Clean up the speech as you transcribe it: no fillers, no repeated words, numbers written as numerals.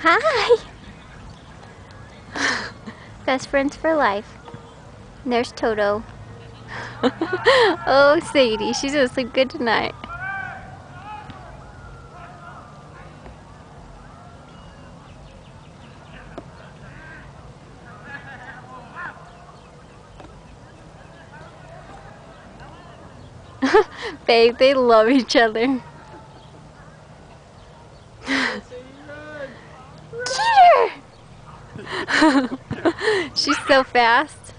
Hi! Best friends for life. And there's Toto. Oh, Sadie, she's gonna sleep good tonight. Babe, they love each other. Get her! She's so fast.